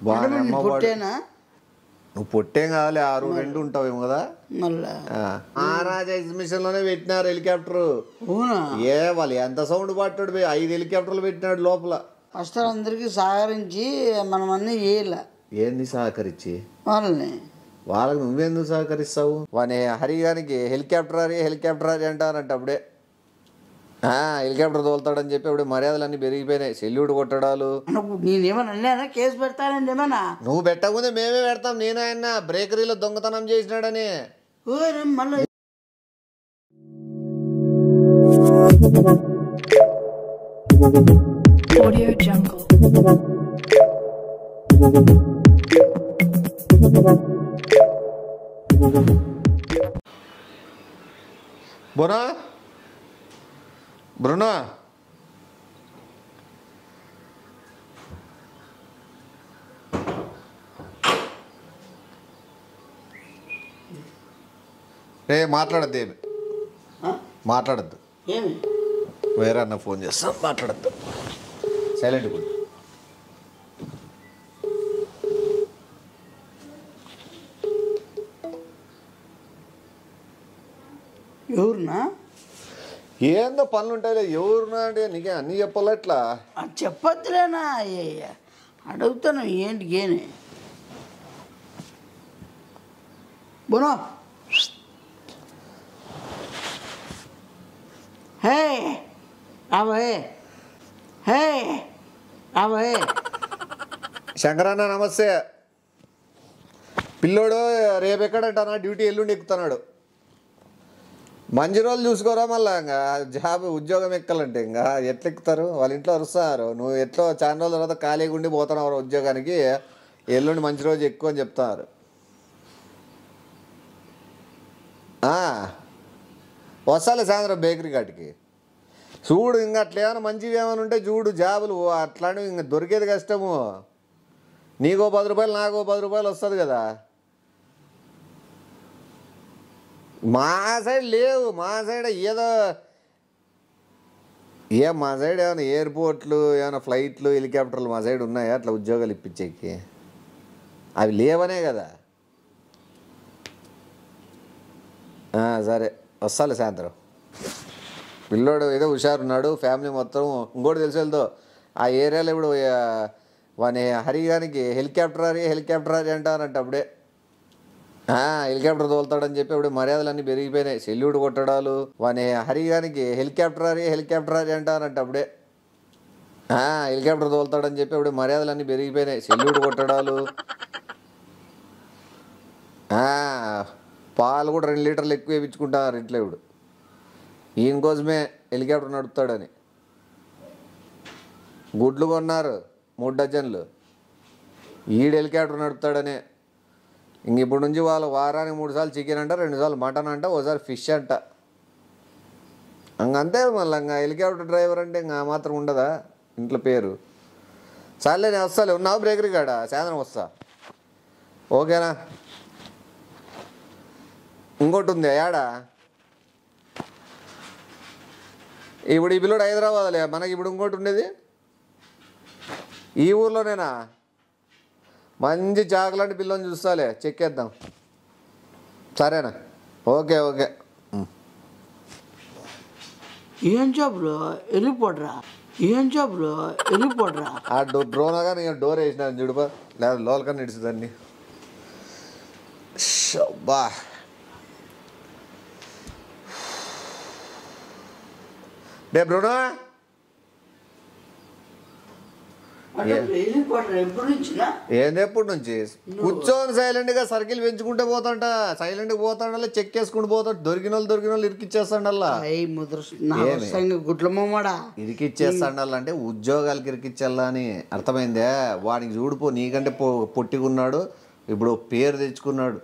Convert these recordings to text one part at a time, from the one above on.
పుట్టేనా నువ్వు పొట్టేం కావాలి 6-2 ఉంటావేమో కదా. మళ్ళా మహారాజా ఎగ్జిబిషన్ లోనే పెట్టినారు హెలికాప్టర్. ఏ వాళ్ళు ఎంత సౌండ్ పట్టాడు, 5 హెలికాప్టర్లు పెట్టినాడు లోపల. ఫస్ట్ అందరికి సహకరించి మనం అన్నీ చేయాల. ఏంది సహకరించి వాళ్ళకి నువ్వెందుకు సహకరిస్తావు? వాని హరిగానికి హెలికాప్టర్ హరి అంటారంట. అప్పుడే హెలికాప్టర్ తోలుతాడని చెప్పి అప్పుడు మర్యాదలన్నీ పెరిగిపోయినాయి. సెల్యూట్ కొట్టడాలు. నేనేమన్నా కేసు పెడతానండి ఏమన్నా? నువ్వు పెట్టకపోతే మేమే పెడతాం. నేనైనా బ్రేకరీలో దొంగతనం చేసినాడని. మళ్ళీ Audio Jungle. బ్రునో మాట్లాడద్దు, మాట్లాడద్దు. వేరే అన్న ఫోన్ చేస్తా, మాట్లాడద్దు. సైలెంట్ కూడా. ఎవరునా? ఏందో పనులు ఉంటాయిలే. ఎవరునా అంటే నీకే అన్నీ చెప్పాలా? ఎట్లా చెప్పొద్దులేనా? అడుగుతాను ఏంటి ఏని బోనో. హే అవే, హే అవే. శంకరన్న నమస్తే. పిల్లోడు రేపు ఎక్కడంటానా డ్యూటీ ఎల్లుండి ఎక్కుతున్నాడు. మంచి రోజులు చూసుకోరా. మళ్ళీ ఇంకా ఉద్యోగం ఎక్కాలంటే ఇంకా ఎట్లా ఎక్కుతారు? వాళ్ళ ఇంట్లో అరుస్తారు. నువ్వు ఎట్లో చాలా రోజుల తర్వాత ఖాళీగా ఉండి పోతున్నావు ఉద్యోగానికి, ఎల్లుండి మంచి రోజు ఎక్కువ అని చెప్తున్నారు. వస్తాలే సాయంత్రం బేకరీ కాటికి. చూడు ఇంకా అట్లా ఏమైనా మంచివి ఏమైనా ఉంటే చూడు జాబులు. అట్లాంటివి ఇంకా దొరికేది కష్టము. నీకో 10 రూపాయలు నాకో 10 రూపాయలు వస్తుంది కదా. మా సైడ్ లేవు. మా సైడ్ ఏదో మా సైడ్ ఏమైనా ఎయిర్పోర్ట్లు, ఏమైనా ఫ్లైట్లు, హెలికాప్టర్లు మా సైడ్ ఉన్నాయా అట్లా ఉద్యోగాలు ఇప్పించేకి? అవి లేవనే కదా. సరే వస్తాలే సాయంత్రం. పిల్లోడు ఏదో హుషారున్నాడు, ఫ్యామిలీ మొత్తం. ఇంకోటి తెలిసి వెళ్దో ఆ ఏరియాలో ఇప్పుడు వాని హరిగానికి హెలికాప్టర్ హరి అంటారంట. అప్పుడే హెలికాప్టర్ తోలుతాడని చెప్పి అప్పుడు మర్యాదలన్నీ పెరిగిపోయినాయి. సెల్యూట్ కొట్టడాలు. వాని హరిగానికి హెలికాప్టర్ హరి అంటారంట. అప్పుడే హెలికాప్టర్ తోలుతాడని చెప్పి అప్పుడు మర్యాదలన్నీ పెరిగిపోయినాయి. సెల్యూట్ కొట్టడాలు. పాలు కూడా 2 లీటర్లు ఎక్కువ వేయించుకుంటారు ఇంట్లో. ఇప్పుడు ఈయన కోసమే హెలికాప్టర్ నడుపుతాడని. గుడ్లు కొన్నారు 3 డజన్లు. ఈడు హెలికాప్టర్ నడుపుతాడని. ఇంక ఇప్పుడు నుంచి వాళ్ళు వారానికి 3 సార్లు చికెన్ అంట, 2 సార్లు మటన్ అంట, ఒకసారి ఫిష్ అంట. అంతే. మళ్ళీ ఇంకా హెలికాప్టర్ డ్రైవర్ అంటే ఇంకా మాత్రం ఉండదా ఇంట్లో పేరు? సర్లే నేను వస్తాలే. ఉన్నావు బ్రేకరీ కాడ? సాయంత్రం వస్తా. ఓకేనా? ఇంకోటి ఉంది ఏడా ఇప్పుడు ఈ పిల్లోడు హైదరాబాద్లే. మనకి ఇప్పుడు ఇంకోటి ఉండేది ఈ ఊర్లోనేనా? మంచి చాకలాంటి పిల్లని చూస్తాలే, చెక్కేద్దాం. సరేనా? ఓకే. ఏం జాబ్లో వెళ్ళిపోడరా? ఆ డ్రోనగా నేను డోర్ వేసినాను చూడుపా, లేదా లోపలికన్నా ఇడుచుదాన్ని. బా డే బ్రోనా, ఏంది ఎప్పటి నుంచి? కూర్చొని సైలెంట్గా సర్కిల్ పెంచుకుంటే పోతాంట. సైలెంట్గా పోతాడల్లా చెక్ చేసుకుంటూ పోతాడు. దొరికిన వాళ్ళు ఇరికిచ్చేస్తాడల్లా. ఇరికిచ్చేస్తాడల్లా అంటే ఉద్యోగాలకి ఇరికిచ్చాలా అని అర్థమైందే. వాడికి చూడిపో, నీకంటే పొట్టిగున్నాడు, ఇప్పుడు పేరు తెచ్చుకున్నాడు.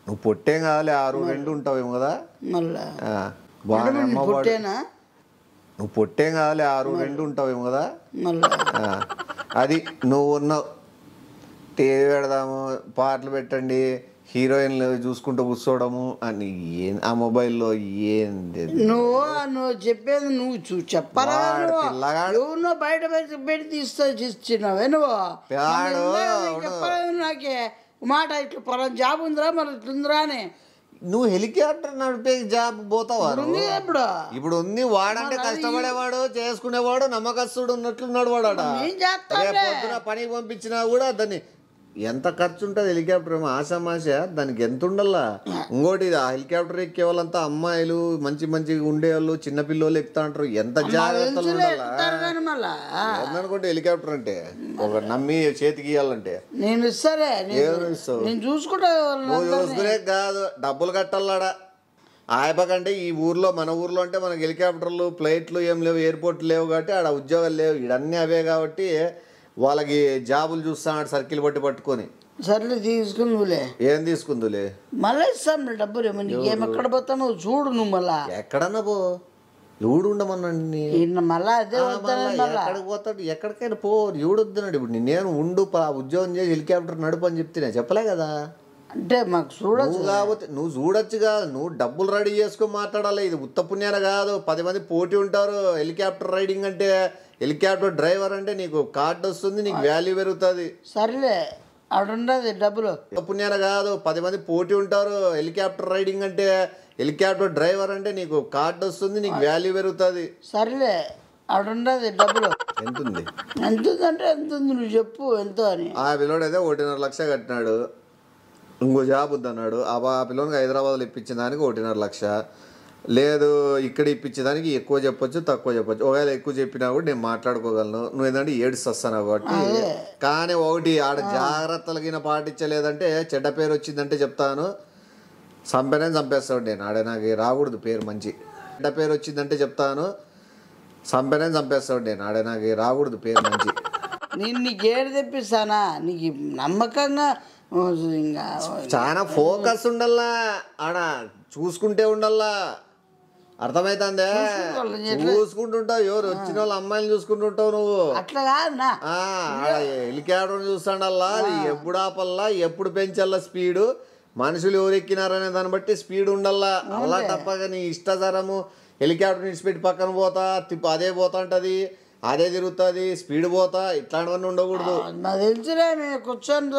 నువ్వు పొట్టేం కావాలి 6-2 ఉంటావేమో కదా. నువ్వు పొట్టేం కావాలి 6-2 ఉంటావేమో కదా. అది నువ్వు ఉన్నావు. టీవీ పెడదాము, పాటలు పెట్టండి, హీరోయిన్లు చూసుకుంటూ కూర్చోవడము అని ఆ మొబైల్లో ఏంది నువ్వు చెప్పేది నువ్వు చెప్పరా నువ్వు బయట పెట్టి తీస్తున్నావే నువ్వు చెప్పలేదు నాకే మాట ఇట్లా పొలం జాబ్ ఉందిరా మరి ఇట్లుందిరా అని. నువ్వు హెలికాప్టర్ నడిపే జాబ్ పోతావా ఇప్పుడు ఉంది. వాడంటే కష్టపడేవాడు, చేసుకునేవాడు, నమ్మకస్తుడు ఉన్నట్లున్నాడు వాడు. పొద్దున పనికి పంపించినా కూడా దాన్ని ఎంత ఖర్చు ఉంటుంది హెలికాప్టర్ ఏమో ఆశామాష, దానికి ఎంత ఉండాలా. ఇంకోటి ఆ హెలికాప్టర్ ఎక్కే వాళ్ళంతా అమ్మాయిలు, మంచి మంచిగా ఉండేవాళ్ళు, చిన్నపిల్లలు ఎక్కుతా అంటారు. ఎంత జాగ్రత్తలు ఉండాలా అనుకుంటే హెలికాప్టర్ అంటే ఒక నమ్మి చేతికి ఇవ్వాలంటే నేను ఇస్తారే చూసుకుంటా. నువ్వు చూసుకునే కాదు, డబ్బులు కట్టాలడా. ఆయపకంటే ఈ ఊర్లో మన ఊర్లో అంటే మనకి హెలికాప్టర్లు, ఫ్లైట్లు ఏం లేవు, ఎయిర్పోర్ట్లు లేవు కాబట్టి ఆడ ఉద్యోగాలు లేవు. ఇవన్నీ అవే కాబట్టి వాళ్ళకి జాబులు చూస్తాడు సర్కిల్ పట్టుకొని. సర్లే తీసుకుందులే. ఏం తీసుకుందులే మళ్ళీ ఇస్తాం డబ్బులు. ఏం ఎక్కడ పోతావు చూడు నువ్వు. మళ్ళా ఎక్కడన్నా పో, ఎవడు ఉండమన్నాడు మళ్ళా అదే ఎక్కడికి పోతాడు, ఎక్కడికైనా పో, ఎవడు వద్దున్నాడు. ఇప్పుడు నేను ఉండు ఉద్యోగం చేసి హెలికాప్టర్ నడుపు అని చెప్తే చెప్పలే కదా. అంటే మాకు చూడచ్చు కాబట్టి నువ్వు చూడొచ్చు కాదు, నువ్వు డబ్బులు రెడీ చేసుకొని మాట్లాడాలి. ఇది ఉత్త పుణ్యాన కాదు, 10 మంది పోటీ ఉంటారు. హెలికాప్టర్ రైడింగ్ అంటే, హెలికాప్టర్ డ్రైవర్ అంటే నీకు కార్డు వస్తుంది, నీకు వాల్యూ పెరుగుతుంది. సర్లే అడుండదు డబ్బులు. పుణ్యాన కాదు, 10 మంది పోటీ ఉంటారు. హెలికాప్టర్ రైడింగ్ అంటే, హెలికాప్టర్ డ్రైవర్ అంటే నీకు కార్డు వస్తుంది, నీకు వాల్యూ పెరుగుతుంది. సర్లే అడుండదు డబ్బులు. ఎంతుంది ఎంతుందంటే ఎంతుంది నువ్వు చెప్పు ఎంతో అని. ఆ పిల్లోడైతే 1.5 లక్ష కట్టినాడు. ఇంకో జాబ్ వద్దన్నాడు. ఆ పిల్లోనికి హైదరాబాద్లో ఇప్పించిన దానికి 1.5 లక్ష. లేదు ఇక్కడ ఇప్పించేదానికి ఎక్కువ చెప్పొచ్చు, తక్కువ చెప్పొచ్చు. ఒకవేళ ఎక్కువ చెప్పినా కూడా నేను మాట్లాడుకోగలను. నువ్వు ఏంటంటే ఏడుస్తాను కాబట్టి. కానీ ఒకటి ఆడ జాగ్రత్తలకి పాటించలేదంటే చెడ్డ పేరు వచ్చిందంటే చెప్తాను, చంపేస్తాడు నేను. ఆడ నాకు రాకూడదు పేరు మంచి. చెడ్డ పేరు వచ్చిందంటే చెప్తాను, చంపేస్తాడు నేను. ఆడ నాకు రాకూడదు పేరు మంచి. నేను నీకు ఏడు తెప్పిస్తానా, నీకు నమ్మకంగా చాలా ఫోకస్ ఉండాలా, ఆడ చూసుకుంటే ఉండాలా. అర్థమైతుందే, చూసుకుంటుంటావు. ఎవరు వచ్చిన వాళ్ళు అమ్మాయిలు చూసుకుంటుంటావు నువ్వు. అట్లా కాదునా, హెలికాప్టర్ చూస్తాడల్లా, ఎప్పుడు ఆపల్లా, ఎప్పుడు పెంచల్లా స్పీడు. మనుషులు ఎవరు ఎక్కినారనే దాన్ని బట్టి స్పీడ్ ఉండాలా. అలా తప్పగా నీ ఇష్టతరము హెలికాప్టర్ నిడిచిపెట్టి పక్కన పోతా అదే పోతా ఉంటది, అదే తిరుగుతుంది, స్పీడ్ పోతా, ఇట్లాంటివన్నీ ఉండకూడదు. కూర్చొని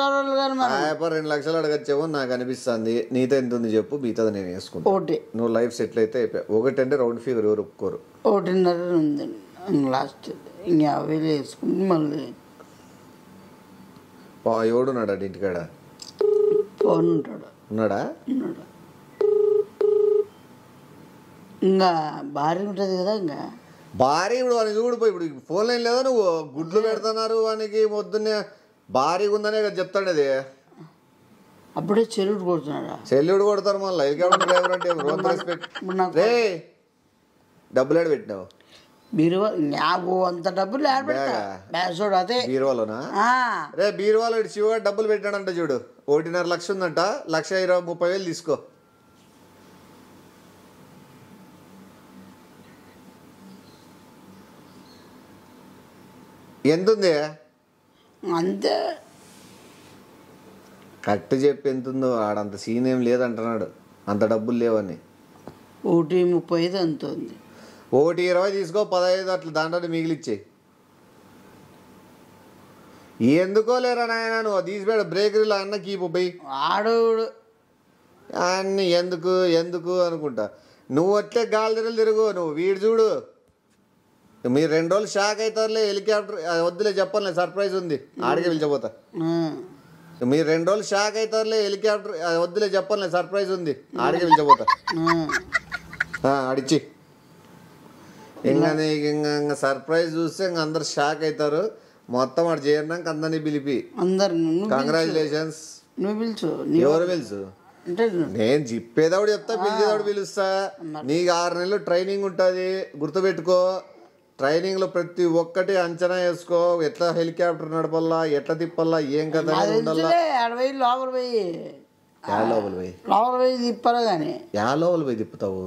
2 లక్షలు అడగచ్చేమో నాకు అనిపిస్తుంది. నీతో ఎంత ఉంది చెప్పు, మిగతాది నేను వేసుకుంటా. నువ్వు లైఫ్ సెటిల్ అయితే అయిపోయి. 1 అంటే రౌండ్ ఫిగర్ ఎవరు ఒప్పుకోరు. 1.5 ఉందండి లాస్ట్. ఇంకా 50,000 వేసుకుంది మళ్ళీ. ఎవడున్నాడా ఇంటికాడ? ఫోన్ ఉంటాడు. ఉన్నాడా? ఉన్నాడు. ఇంకా భార్య ఉంటుంది కదా. ఇంకా భార్య ఇప్పుడు వానికి చూడిపోయి ఇప్పుడు ఫోన్ లైన్ లేదా, నువ్వు గుడ్లు పెడుతున్నారు వానికి పొద్దున్నే భార్య ఉందనే కదా చెప్తాడు. అది అప్పుడే చెల్లుడు కొడుతున్నాడా? చెల్లుడు కొడతారు మళ్ళీ. హెలికాప్టర్ డ్రైవర్ అంటే రే డబ్బులు ఏడు పెట్టినావు బీరువా. నాకు అంత డబ్బులు చూడు అదే బీరువాలోనా? రే బీరువాలో శివగాడు డబ్బులు పెట్టాడంట చూడు. 1.5 లక్ష ఉందంట. 1,30,000 తీసుకో. ఎంతుంది అంతే కరెక్ట్ చెప్పి ఎంతుందో. ఆడంత సీన్ ఏం లేదంటున్నాడు, అంత డబ్బులు లేవని. 1.35 అంత ఉంది. 1.20 తీసుకో, 15 అట్లా దాంట్లో మిగిలిచ్చే. ఎందుకో లేరా నాయన, నువ్వు తీసిపోయాడు బ్రేకరీలో అన్న కీపు పోయి ఆడోడు అన్ని ఎందుకు ఎందుకు అనుకుంటా. నువ్వు అట్లే గాలి తిరుగు. నువ్వు వీడు చూడు, మీరు 2 రోజులు షాక్ అవుతారులే. హెలికాప్టర్ వద్దులే చెప్పనులే, సర్ప్రైజ్ ఉంది, ఆడికే పిలిచిపోతా. మీరు 2 రోజులు షాక్ అవుతారులే. హెలికాప్టర్ వద్దులే చెప్పనులే, సర్ప్రైజ్ ఉంది, ఆడికే పిలిచిపోతా. ఆడిచ్చి ఇంకా నీకు ఇంకా సర్ప్రైజ్ చూస్తే ఇంక అందరు షాక్ అవుతారు. మొత్తం వాడు చేరినాక అందరినీ పిలిపి కంగ్రాచులేషన్స్. నువ్వు పిలుచు. ఎవరు పిలుచు? నేను చెప్పేదాడు చెప్తా, పిలిచేదాడు పిలుస్తా. నీకు 6 నెలలు ట్రైనింగ్ ఉంటుంది, గుర్తుపెట్టుకో. ట్రైనింగ్లో ప్రతి ఒక్కటి అంచనా వేసుకో. ఎట్లా హెలికాప్టర్ నడపల్లా, ఎట్లా తిప్పల్లా, ఏం కదా ఉండాలా. లోపల పోయి తిప్పాలి. కానీ లోపల పోయి తిప్పుతావు.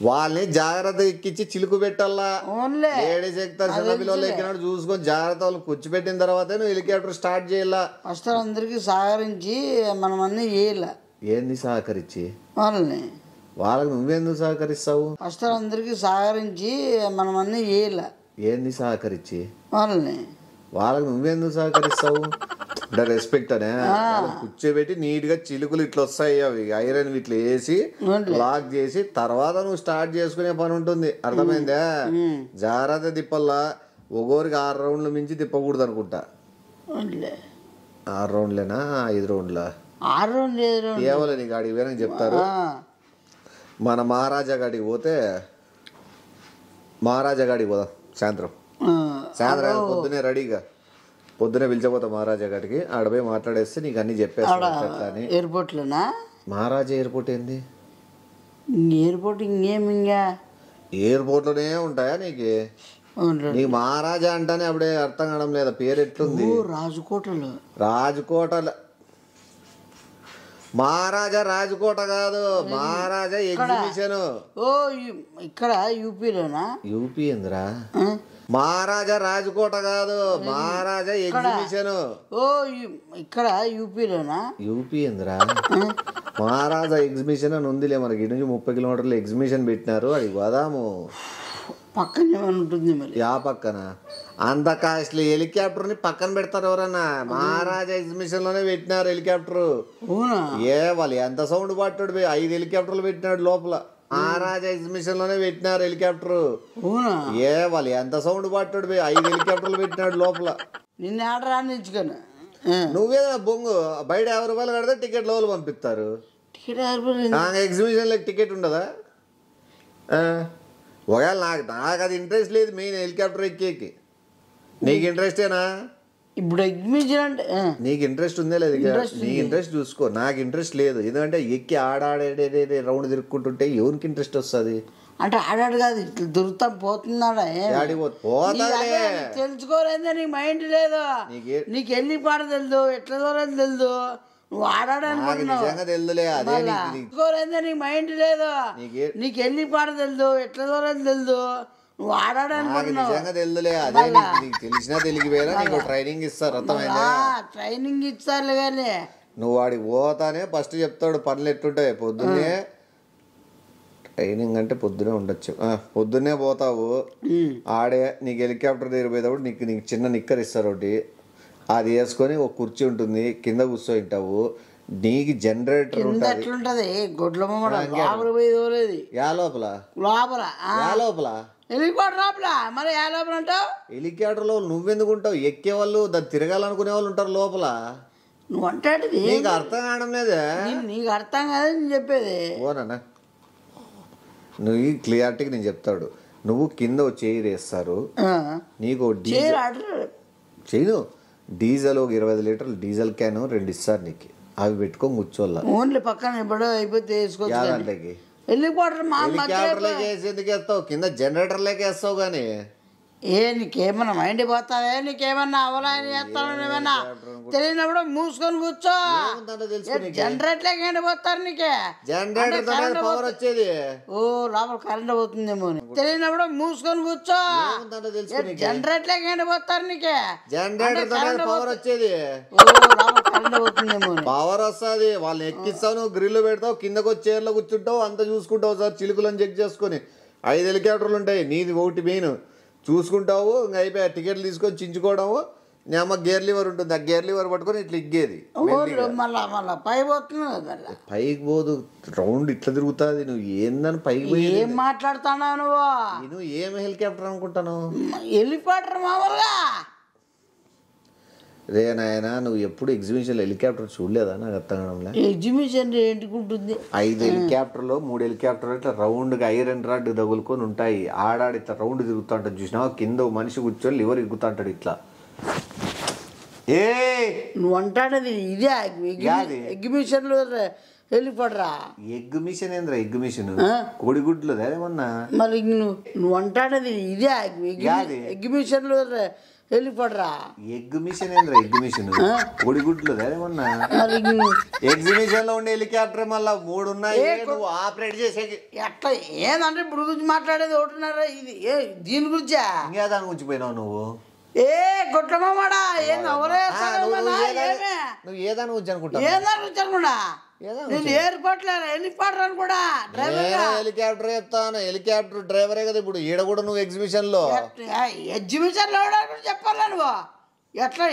వాళ్ళని జాగ్రత్త ఎక్కించి చిలుకు పెట్టాలా. లేడీస్ ఎక్కుతారు, చిన్న పిల్లలు ఎక్కినాడు చూసుకొని జాగ్రత్త వాళ్ళని కూర్చోబెట్టిన తర్వాత నువ్వు హెలికాప్టర్ స్టార్ట్ చేయాలా. ఫస్ట్ అందరికి సహకరించి మనం అన్నీ చేయాల. ఏంది సహకరించి? వాళ్ళకి నువ్వెందుకు సహకరిస్తావు? ఫస్ట్ అందరికి సహకరించి మనం అన్నీ చేయాలి. ఏంది సహకరించి? వాళ్ళకి నువ్వెందుకు సహకరిస్తావు? అంటే రెస్పెక్ట్ అనే కూర్చోబెట్టి నీట్గా చిలుకలు ఇట్లా వస్తాయి, అవి ఐరన్ ఇట్లా వేసి లాక్ చేసి తర్వాత నువ్వు స్టార్ట్ చేసుకునే పని ఉంటుంది. అర్థమైందా? జాగ్రత్త తిప్పల్లా. ఒక్కోరికి 6 రౌండ్ల మించి తిప్పకూడదు అనుకుంటా. 6 రౌండ్లేనా 5 రౌండ్లా? 6 రౌండ్లు కేవలం నీకు అడిగి వేరే చెప్తారు. మన మహారాజా గాడికి పోతే మహారాజా గాడికి పోదాం సాయంత్రం పొద్దునే రెడీగా పొద్దునే పిలిచిపోతా మహారాజా గారికి. ఆడపోయి మాట్లాడేస్తే నీకు అన్ని చెప్పేస్తాను. ఎయిర్పోర్ట్లోనా? మహారాజా ఎయిర్పోర్ట్ ఏంది? ఎయిర్పోర్ట్ ఇంకేమి? ఇంకా ఎయిర్పోర్ట్లోనే ఉంటాయా నీకు? నీకు మహారాజా అంటానే అప్పుడే అర్థం కావడం లేదా? పేరు ఎట్లుంది? రాజకోటలో. మహారాజా రాజకోట కాదు, మహారాజా ఎగ్జిబిషన్. ఇక్కడ యూపీలోనా? యూపీ ఏందిరా? మహారాజా రాజకోట కాదు, మహారాజా ఎగ్జిబిషన్. ఇక్కడ యూపీలోనా? యూపీ ఏందిరా? మహారాజా ఎగ్జిబిషన్ అని ఉందిలే మనకి. ఇటు నుంచి 30 కిలోమీటర్లు ఎగ్జిబిషన్ పెట్టినారు. అది పోదాము. పక్కన ఉంటుంది మరి. యా పక్కన? అంత కాస్ట్లీ హెలికాప్టర్ ని పక్కన పెడతారు ఎవరన్నా? మహారాజా ఎగ్జిబిషన్ లోనే పెట్టినారు హెలికాప్టర్. ఏ వాళ్ళు ఎంత సౌండ్ పట్టాడు? 5 హెలికాప్టర్లు పెట్టినాడు లోపల. మహారాజా ఎగ్జిబిషన్ లోనే పెట్టినారు హెలికాప్టర్. ఏ వాళ్ళు ఎంత సౌండ్ పట్టాడు? 5 హెలికాప్టర్లు పెట్టినాడు లోపల. నిన్న ఆర్డర్ రానిచ్చుకోను. నువ్వేదా బొంగు? బయట 50 రూపాయలు కడితే టికెట్ లోపల పంపిస్తారు. ఎగ్జిబిషన్ లో టికెట్ ఉండదా? ఒకవేళ నాకు అది ఇంట్రెస్ట్ లేదు మెయిన్ హెలికాప్టర్ ఎక్కేకి. నీకు ఇంట్రెస్టేనా? ఇప్పుడు ఎగ్జిబిషన్ అంటే నీకు ఇంట్రెస్ట్ ఉందే లేదు? నీ ఇంట్రెస్ట్ చూసుకో. నాకు ఇంట్రెస్ట్ లేదు. ఎందుకంటే ఎక్కి ఆడాడే రౌండ్ తిరుక్కుంటుంటే ఎవరికి ఇంట్రెస్ట్ వస్తుంది? అంటే ఆడాడు కాదు, ఇట్లా దొరుకుతా పోతున్నాడా? తెలుసుకోలేదా? నీ మైండ్ లేదు. నీకు ఎన్ని పాట తెలుదు, ఎట్లా దూరం తెలుదు. నువ్వు ఆడాడనుకుంటున్నావు. తెలుసుకోలేదా? నీ మైండ్ లేదు. నీకు ఎన్ని పాట తెలుదు, ఎట్లా దూరం తెలుదు. నువ్వు ఆడాడనుకుంటున్నావు. తెలిసినా తెలిగిపోయినా నీకు ట్రైనింగ్ ఇస్తారు. అర్థమైందా? ట్రైనింగ్ ఇస్తారు కానీ నువ్వు వాడికి పోతానే ఫస్ట్ చెప్తాడు పనులు ఎట్టుంటాయి. పొద్దున్నే ట్రైనింగ్ అంటే పొద్దునే ఉండొచ్చు. పొద్దున్నే పోతావు, ఆడే నీకు హెలికాప్టర్ దగ్గర పోయేటప్పుడు నీకు చిన్న నిక్కర్ ఇస్తారు ఒకటి. అది వేసుకొని ఒక కుర్చీ ఉంటుంది, కింద కూర్చోంటావు. నీకు జనరేటర్ ఉంటుంది. గొడ్ల లోపల హెలికాప్టర్ లోపల. మరి ఏ లోపల అంటావు? హెలికాప్టర్ లో నువ్వెందుకు ఉంటావు? ఎక్కే వాళ్ళు దాన్ని తిరగాలనుకునే వాళ్ళు ఉంటారు లోపల. నువ్వు అంటే నీకు అర్థం కావడం లేదా? నీకు అర్థం కాదు నేను చెప్పేది. ఓనా నువ్వు ఈ క్లియారిటీకి నేను చెప్తాడు. నువ్వు కింద చైర్ వేస్తారు, నీకు చేయను డీజిల్ ఒక 25 లీటర్లు డీజిల్ క్యాన్ 2 ఇస్తారు నీకు. అవి పెట్టుకొని కూర్చోవాల. ఓన్లీ పక్కన ఎప్పుడో అయిపోతే వేసుకోవాలి. హెలికాప్టర్లోకి ఎందుకు వేస్తావు? కింద జనరేటర్లోకి వేస్తావు. కానీ నీకేమన్నా మైండ్ పోతావే? నీకేమన్నా అవలాయని చేస్తాను? ఏమన్నా తెలియనప్పుడు మూసుకొని కూర్చో. జనరేటర్లోకి ఏంటి పోతారు? నీకే పవర్ వచ్చేది. లోపల కరెంట్ పోతుందేమో. తెలియనప్పుడు మూసుకొని కూర్చో. జనరేటర్లోకి ఏంటి పోతారు? నీకే పవర్ వచ్చేది. లోపల కరెంట్ పోతుందేమో. పవర్ వస్తుంది. వాళ్ళని ఎక్కిస్తావు, నువ్వు గ్రిల్ పెడతావు, కిందకు వచ్చి చైర్లో కూర్చుంటావు, అంతా చూసుకుంటావు. సార్ చిలుకులను చెక్ చేసుకొని 5 హెలికాప్టర్లు ఉంటాయి. నీది ఒకటి మెయిన్ చూసుకుంటావు. ఇంకా అయిపోయా టికెట్లు తీసుకొని చించుకోవడము. నీ అమ్మ గేర్ లివర్ ఉంటుంది, ఆ గేర్ లివర్ పట్టుకొని ఇట్లా ఇగ్గేది. పైకి పోదు, రౌండ్ ఇట్లా తిరుగుతుంది. నువ్వు ఏందని పైకి పోయి ఏం మాట్లాడుతున్నావు? నువ్వు ఏం హెలికాప్టర్ అనుకుంటాను? హెలికాప్టర్ మామూలుగా. రే నాయనా, నువ్వు ఎప్పుడు ఎగ్జిబిషన్ హెలికాప్టర్ చూడలేదా? నాకు అర్థం కావడంలే. ఎగ్జిబిషన్ ఏంటికుంటుంది? 5 హెలికాప్టర్లో 3 హెలికాప్టర్లు ఇట్లా రౌండ్గా ఐరన్ రాడ్ తగులుకొని ఉంటాయి. ఆడాడి ఇట్లా రౌండ్ తిరుగుతూ ఉంటుంది. చూసినావా? కింద మనిషి కూర్చొని లివర్ ఎగ్గుతూ ఉంటాడు ఇట్లా. నువ్వు అంటాడది ఇదే ఎగ్జిబిషన్ లో హెలికాప్టరా? ఎగ్జిబిషన్ ఏంద్రా? ఎగ్జిబిషన్ కోడిగుడ్లు ఏమన్నా? మరి నువ్వు అంటాడది ఇదే ఎగ్జిబిషన్ లో హెలికాప్టరా? ఎగ్జిబిషన్ ఏంద్రా? ఎగ్జిబిషన్ కోడిగుడ్లు ఏమన్నా? ఎగ్జిబిషన్ లో ఉండే హెలికాప్టర్ మళ్ళా 3 ఉన్నాయి. నువ్వు ఆపరేట్ చేసేది ఎట్లా? ఏందంటే ఇప్పుడు గురించి మాట్లాడేది ఒకటిన్నారా? ఇది దీని గురించా? ఇంకా దాని గురించి పోయినావు నువ్వు. గొట్టమాడా ఏం నువ్వు ఏ దాని గురించి అనుకుంటా? ఏ దాని గురించి అనుకున్నా? నేను ఎయిర్పోర్ట్లో వెళ్ళిపోతాను కూడా హెలికాప్టర్ చెప్తాను, హెలికాప్టర్ డ్రైవరే కదా ఇప్పుడు. ఈడ కూడా నువ్వు ఎగ్జిబిషన్ లో చెప్పాలా నువ్వు ఎట్లా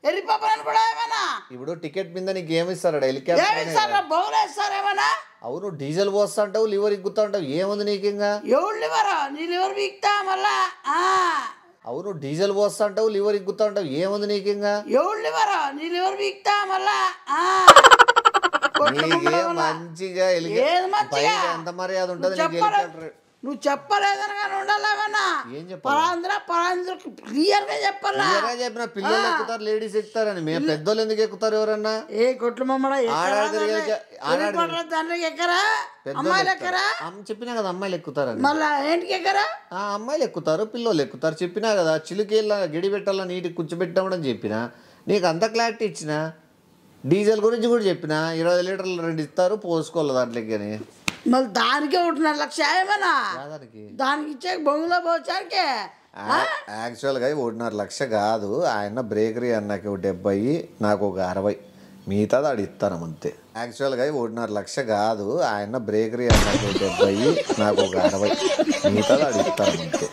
వెళ్ళిపోతాను కూడా ఏమైనా ఇప్పుడు టికెట్ మీద నీకు ఏమి ఇస్తారా హెలికాప్టర్? బౌలేస్తారు ఏమన్నా? అవును, డీజిల్ పోస్తా అంటావు, లివర్ ఇగ్గుతా అంటావు, ఏముంది నీకు ఇంకా? ఎవరు లివరా? నీ లివర్ వీక్తా మళ్ళా? అవును, డీజిల్ పోస్తా అంటావు, లివర్ ఇగ్గుతా అంటావు, ఏముంది నీకు ఇంకా? ఎవరు లివరా? నీ లివర్ వీక్తా మళ్ళా? మంచిగా ఎంత మర్యాద ఉంటుంది నువ్వు చెప్పలేదనగానే ఉండాలేమన్నా? ఏం చెప్పాలి? క్లియర్ గా చెప్పాలా? చెప్పిన పిల్లలు ఎక్కుతారు, లేడీస్ ఎక్కుతారని. మేము పెద్దోళ్ళు ఎందుకు ఎక్కుతారు? ఎవరన్నా ఏ కొట్లు మమ్మల్ని ఎక్కరా? అమ్మాయిలు ఎక్కరా? చెప్పినా కదా అమ్మాయిలు ఎక్కుతారని. మళ్ళా ఏంటికి ఎక్కరా? అమ్మాయిలు ఎక్కుతారు, పిల్లలు ఎక్కుతారు. చెప్పినా కదా చిలుకేళ్ళ గడి పెట్టాలా, నీటికి కూర్చోబెట్టామని చెప్పిన. నీకు అంత క్లారిటీ ఇచ్చిన. డీజిల్ గురించి కూడా చెప్పిన. 20 లీటర్లు 2 ఇస్తారు, పోసుకోవాలి దాంట్లోకి అని. మళ్ళీ దానికే 1.5 ఏమన్నా? దానికి ఇచ్చే బొంగులో పోవచ్చానికే యాక్చువల్గా 1.5 కాదు. ఆయన బ్రేకరీ అన్నకి 70, నాకు ఒక 60, మిగతాది ఆడు ఇస్తాను అంతే. యాక్చువల్గా 1.5 కాదు. ఆయన బ్రేకరీ అన్నకి 70, నాకు ఒక 60, మిగతాది ఆడు ఇస్తాను అంతే.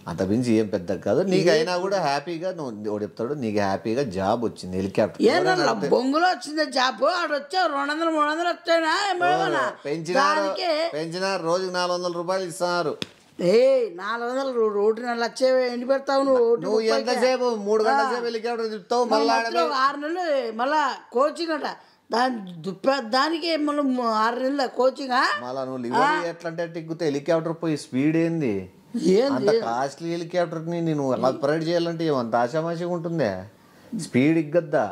అంత మించి ఏం పెద్ద కాదు. నీకైనా కూడా హ్యాపీగా నువ్వు చెప్తాడు, నీకు హ్యాపీగా జాబ్ వచ్చింది హెలికాప్టర్ బొంగులో వచ్చింది జాబ్. ఆడు వచ్చావు 200-300 వచ్చాయినా? పెంచినారు, రోజుకి 400 రూపాయలు ఇస్తున్నారు. 400 1.5 లక్షలు ఎండి పెడతావు నువ్వు. ఎంతసేపు 3 గంటల సేపు హెలికాప్టర్ తిప్పుతావు. మళ్ళీ 6 నెలలు మళ్ళా కోచింగ్ అంట. దానికి మళ్ళీ 6 నెలల కోచింగ్. మళ్ళా నువ్వు లివర్ ఎట్లా అంటే టిక్కుతే హెలికాప్టర్ పోయి స్పీడ్ ఏంది? అంత కాస్ట్లీ హెలికాప్టర్ ని నేను ఆపరేట్ చేయాలంటే ఏమంత ఆశామాషిగా ఉంటుందే? స్పీడ్ ఇగ్గద్దా?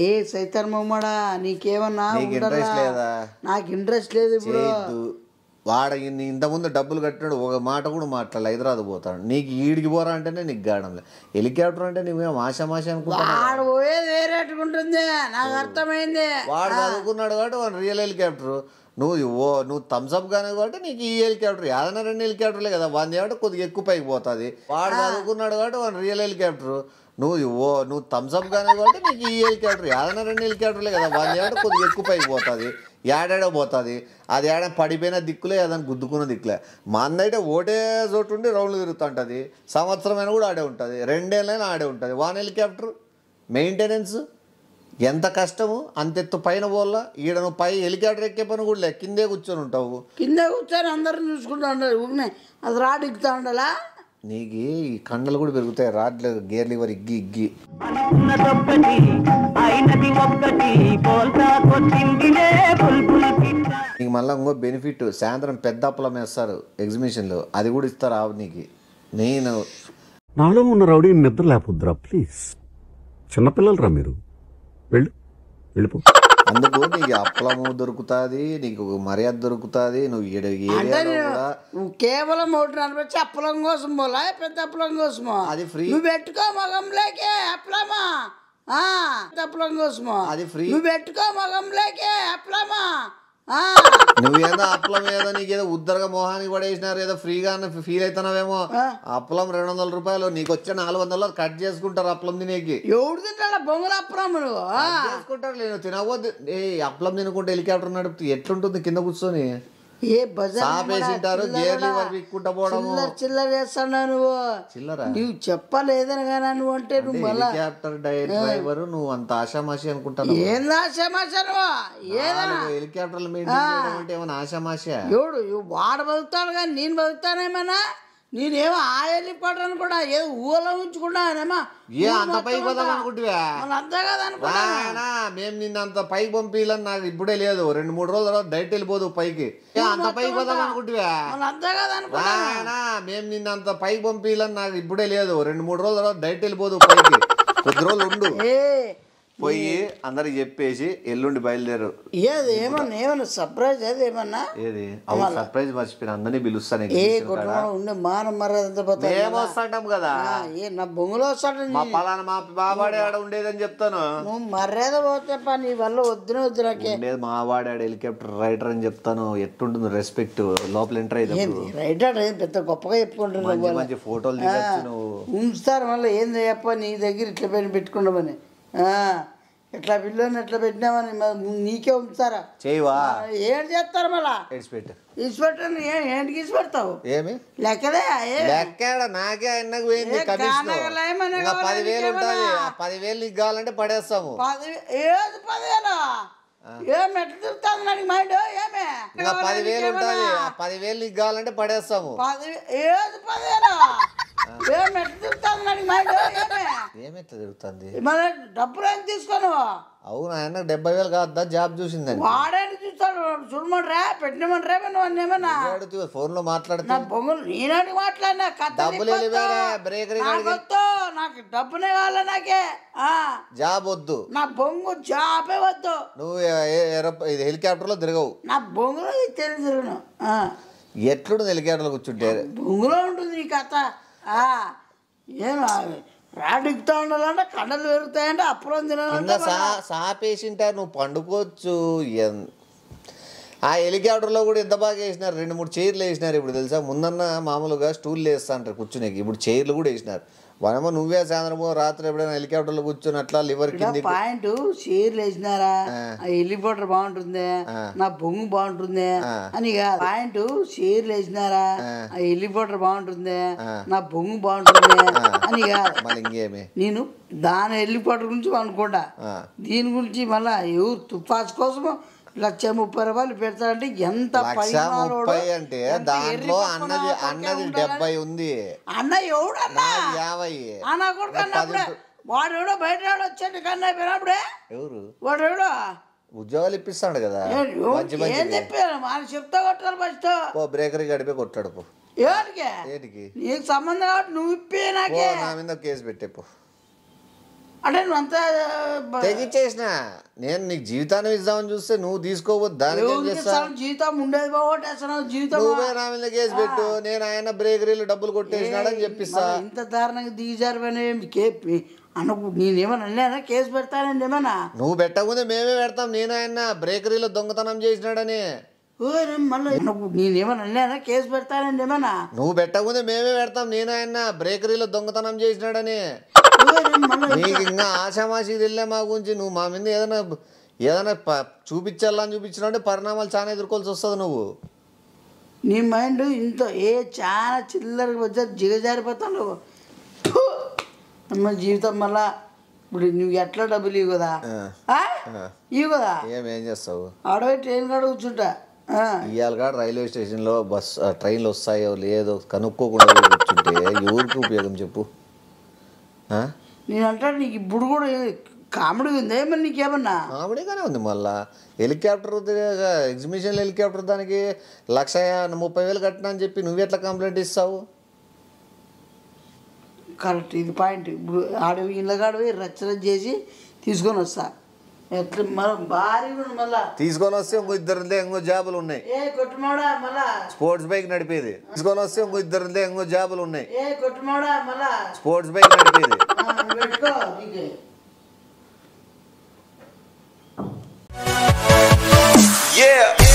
ఏ సైతాన్ మమ్మడా, నీకేమన్నా ఇంట్రెస్ట్ లేదా? నాకు ఇంట్రెస్ట్ లేదు. ఇప్పుడు వాడ ఇంతకుముందు డబ్బులు కట్టినాడు, ఒక మాట కూడా మాట్లాడాలి. హైదరాబాద్ పోతాడు, నీకు ఈడికి పోరా అంటేనే నీకు గాడంలే. హెలికాప్టర్ అంటే నువ్వేం ఆశామాష అనుకుంటా? వాడు పోయేది వేరేట్టుకుంటుంది, నాకు అర్థమైంది. వాడు చదువుకున్నాడు కాబట్టి వాడు రియల్ హెలికాప్టర్. నువ్వు థమ్స్అప్ కానీ కాబట్టి నీకు ఈ హెలికాప్టర్. ఏదైనా 2 హెలికాప్టర్లే కదా, వాడి కాబట్టి కొద్దిగా ఎక్కువ పైకి పోతుంది. వాడు చదువుకున్నాడు కాబట్టి వాడు రియల్ హెలికాప్టర్. నువ్వు థమ్స్అప్ కానీ కాబట్టి నీకు ఈ హెలికాప్టర్. ఏదైనా 2 హెలికాప్టర్లే కదా, వాడి కాబట్టి కొద్దిగా ఎక్కువ పైకి పోతుంది. ఏడాడో పోతుంది. అది ఏడా పడిపోయిన దిక్కులే, ఏదైనా గుద్దుకున్న దిక్కులే. మందైతే ఓటే చోటు ఉండి రౌండ్లు తిరుగుతుంటుంది. సంవత్సరమైనా కూడా ఆడే ఉంటుంది, 2 ఏళ్ళైనా ఆడే ఉంటుంది. వాన్ హెలికాప్టర్ మెయింటెనెన్స్ ఎంత కష్టము. అంతెత్తు పైన పోల్ల. ఈడ నువ్వు పై హెలికాప్టర్ ఎక్కే పని కూడా లే, కిందే కూర్చొని ఉంటావు. కిందే కూర్చొని అందరూ చూసుకుంటా ఉంటారు. అది రాడ్ ఎక్కుతా ఉండాలా? నీకు ఈ కండలు కూడా పెరుగుతాయి. రాడ్లు గేర్ లివర్ ఇగ్గి నీకు మళ్ళీ ఇంకో బెనిఫిట్, సాయంత్రం పెద్ద అప్పలం వేస్తారు ఎగ్జిబిషన్లో, అది కూడా ఇస్తారు నీకు. నేను నాలో ఉన్న రౌడీ నిద్ర లేకపోద్దురా ప్లీజ్. చిన్నపిల్లలు రా మీరు, వెళ్ళిపో. అందుకు నీకు అప్పలము దొరుకుతుంది, నీకు మర్యాద దొరుకుతుంది. నువ్వు కేవలం 1.40 అప్పలం కోసం పోలా, పెద్ద అప్పలం కోసమో? అది ఫ్రీ. నువ్వు పెట్టుకో మగంలోకే అప్పలమా, అప్పలం కోసమో అది ఫ్రీ. నువ్వు పెట్టుకో మగంలోకే అప్పలమా. నువ్వేదో అప్పలం ఏదో నీకేదో ఉద్దరగా మొహానికి పడేసినారు, ఏదో ఫ్రీగా ఫీల్ అవుతున్నావేమో. అప్పలం 200 రూపాయలు, నీకు వచ్చే 400 కట్ చేసుకుంటారు అప్పలం తినేకి. ఎవడు తింటాడా బొంగుల అప్పలం? చేసుకుంటారు. నేను తినవద్దు. అప్పలం తినుకుంటే హెలికాప్టర్ నడుపుతూ ఎట్లుంటుంది కింద కూర్చొని? చిల్లర చేస్తాడా నువ్వు? నువ్వు చెప్పలేదని కానీ నువ్వు అంటే నువ్వు హెలికాప్టర్ డ్రైవర్, నువ్వు అంత ఆశామాషి అనుకుంటాను. ఏం ఆశామాషా? హెలికాప్టర్ అంటే ఏమన్నా ఆశామాషా? ఎవడు వాడు బతుకుతాడు కానీ నేను బతుకుతానేమన్నా? నేనేమో ఆ వెళ్ళిపోవడానికి కూడా ఏదో ఊలో ఉంచుకున్నానేమా. అంత పైకి పోదాం అనుకుంటువా? అంతే కదా అనుకున్నా. మేము నిన్న అంత పైకి పంపించాలని నాకు ఇప్పుడే లేదు. 2-3 రోజుల తర్వాత డైరెక్ట్ వెళ్ళిపోదు పైకి. అంత పైకి పోదాం అనుకుంటువా? అంతే కదా అనుకున్నా. మేము నిన్న అంత పైకి పంపించాలని నాకు ఇప్పుడే లేదు. 2-3 రోజుల తర్వాత డైరెక్ట్ వెళ్ళిపోదు పైకి. కొద్ది రోజులు ఉండు, పోయి అందరికి చెప్పేసి ఎల్లుండి బయలుదేరు. ఏది ఏమన్నా సర్ప్రైజ్? ఏది ఏమన్నా? ఏది సర్ప్రైజ్ మర్చిపోయిన, అందరినీ పిలుస్తాను. ఉండే మాన మర్యాద వస్తాంటాం కదా, నా బొంగులో వస్తాడు. మా పలానా మా బాబాడే ఆడ ఉండేదని చెప్తాను. నువ్వు మర్యాద పోతే నీ వల్ల వద్దు నాకే. ఉండేది మా వాడాడు హెలికాప్టర్ రైడర్ అని చెప్తాను. ఎట్టుంటుంది రెస్పెక్ట్ లోపల ఎంటర్ అయితే. రైడర్ పెద్ద గొప్పగా చెప్పుకుంటున్నావు. మంచి ఫోటోలు దిగచ్చు నువ్వు. ఉంచుతారు మళ్ళీ ఏంది చెప్ప నీ దగ్గర ఇట్లా పైన పెట్టుకున్నామని. ఎట్లా పిల్లని ఎట్లా పెట్టినామని నీకే ఉంచుతారా చేయవా ఏం చేస్తారు మళ్ళా ఇడిచిపెట్టు ఇచ్చిపెట్టాను ఏంటికి ఇచ్చి పెడతావు ఏమి లెక్కదే లెక్కాడ నాకే అన్నకు పోయింది కమిషన్ 10,000 ఉంటుంది 10,000 నీకు కావాలంటే పడేస్తాము 10,000 ఏం ఎట్లా తిరుగుతుంది నాకు మైండ్ ఏమే ఇంకా 10,000 ఉంటుంది 10,000 నీకు కావాలంటే పడేస్తాము 10,000 ఏం ఎట్లా తిరుగుతుంది నాకు మైండ్ ఏమే ఏమెట్లా తిరుగుతుంది మన డబ్బులు ఏం తీసుకోను అవును ఆయన 70,000 కాదా జాబ్ చూసిందని వాడేది చూస్తాడు చూడమంటారా పెట్టినమంటారా నువ్వు ఏమన్నా ఫోన్ లో మాట్లాడుతా నా బొంగులు నేనాడికి మాట్లాడినా డబ్బులు బ్రేకరీ నాకు డబ్బునే కావాలి నాకే జాబ్ వద్దు నా బొంగు జాబే వద్దు నువ్వు ఇది హెలికాప్టర్ లో తిరగవు నా బొంగులో తెలియను ఎట్లుంటుంది హెలికాప్టర్ లో కూర్చుంటే బొంగులో ఉంటుంది నీ కథ ఏం రాడ్ ఎక్కుతా ఉండాలంటే కండలు పెరుగుతాయంటే అప్పురం తినాలంటే సాపేసింటారు నువ్వు పండుకోవచ్చు ఆ హెలికాప్టర్లో కూడా ఎంత బాగా వేసినారు 2-3 చైర్లు వేసినారు ఇప్పుడు తెలుసా ముందన్న మామూలుగా స్టూల్ వేస్తా అంటారు కూర్చునేకి ఇప్పుడు చైర్లు కూడా వేసినారు మనమో నువ్వే సాయంత్రం రాత్రి ఎప్పుడైనా హెలికాప్టర్లో కూర్చొని అట్లా లివర్ కింద పాయింట్ చైర్లు వేసినారా ఆ హెలికాప్టర్ బాగుంటుంది నా బొంగు బాగుంటుంది అని కాదు పాయింట్ చైర్లు వేసినారా ఆ హెలికాప్టర్ బాగుంటుంది నా బొంగు బాగుంటుంది అని కాదు మళ్ళీ ఇంకేమి నేను దాని హెలికాప్టర్ గురించి అనుకుంటా దీని గురించి మళ్ళా ఎవరు తుపాస్ కోసము 1,30,000 పెడతారంటే ఎంత 1,30,000 అంటే దాంట్లో అన్నది 70 ఉంది అన్న ఎవడన్నా 50 అన్న కొడుకు అన్నప్పుడే వాడు ఎవడో బయట వచ్చాడు కన్నా పోయినప్పుడే ఎవరు వాడు ఎవడో ఉద్యోగాలు ఇప్పిస్తాడు కదా ఏం చెప్పాను మన చెప్తా కొట్టారు ఫస్ట్ బ్రేకరీ గడిపే కొట్టాడు పో ఏటికి నీకు సంబంధం కాబట్టి నువ్వు ఇప్పే నాకే నా మీద కేసు పెట్టేపో అంటే నువ్వు అంతా తెగిచ్చేసిన నేను నీకు జీవితాన్ని ఇద్దామని చూస్తే నువ్వు తీసుకోవద్దు దానికి జీవితం ఉండేది బాగోటేస్తున్నావు జీవితం నువ్వే నా మీద కేసు పెట్టు నేను ఆయన బ్రేకరీలు డబ్బులు కొట్టేసినాడని చెప్పిస్తా ఇంత దారుణంగా దిగజారిపోయినా అన్నప్పుడు నేనేమన్నా అన్నానా కేసు పెడతానండి ఏమన్నా నువ్వు పెట్టకముందే మేమే పెడతాం నేను ఆయన బ్రేకరీలో దొంగతనం చేసినాడని మళ్ళీ నేనేమన్నా అన్నానా కేసు పెడతానండి ఏమన్నా నువ్వు పెట్టకముందే మేమే పెడతాం నేను ఆయన బ్రేకరీలో దొంగతనం చేసినాడని నీకు ఇంకా ఆశామాషి తెలిలే మా గురించి నువ్వు మా మీద ఏదైనా చూపించాలని చూపించినట్టే పరిణామాలు చాలా ఎదుర్కోవాల్సి వస్తుంది నువ్వు నీ మైండ్ ఇంత చాలా చిల్లరగా వచ్చా జిగజారిపోతావు అమ్మ జీవితం మళ్ళా ఇప్పుడు నువ్వు ఎట్లా డబ్బులు ఇవ్వు కదా ఇవ్వు కదా ఏం చేస్తావు ఆడవై ట్రైన్ కాడ కూర్చుంటా ఇవాళ కాడ రైల్వే స్టేషన్లో ట్రైన్లు వస్తాయో లేదో కనుక్కోకుండా కూర్చుంటే ఎవరికి ఉపయోగం చెప్పు నేను అంటాను నీకు ఇప్పుడు కూడా కామెడీ ఉంది ఏమన్నా నీకేమన్నా కామెడీగానే ఉంది మళ్ళా హెలికాప్టర్ ఎగ్జిబిషన్ హెలికాప్టర్ దానికి 1,30,000 కట్టినా అని చెప్పి నువ్వు ఎట్లా కంప్లైంట్ ఇస్తావు కరెక్ట్ ఇది పాయింట్ ఇప్పుడు ఆడవి ఇళ్ళగాడవి రచ్చన చేసి తీసుకొని వస్తా ఎట్లా భారీ మళ్ళా తీసుకొని వస్తే ఇంకో ఇంకో జాబులు ఉన్నాయి కొట్టుమాడా మళ్ళా స్పోర్ట్స్ బైక్ నడిపేది తీసుకొని వస్తే ఇంకో జాబులు ఉన్నాయి కొట్టుమాడా మళ్ళా స్పోర్ట్స్ బైక్ నడిపేది పెట్టుకో Yeah.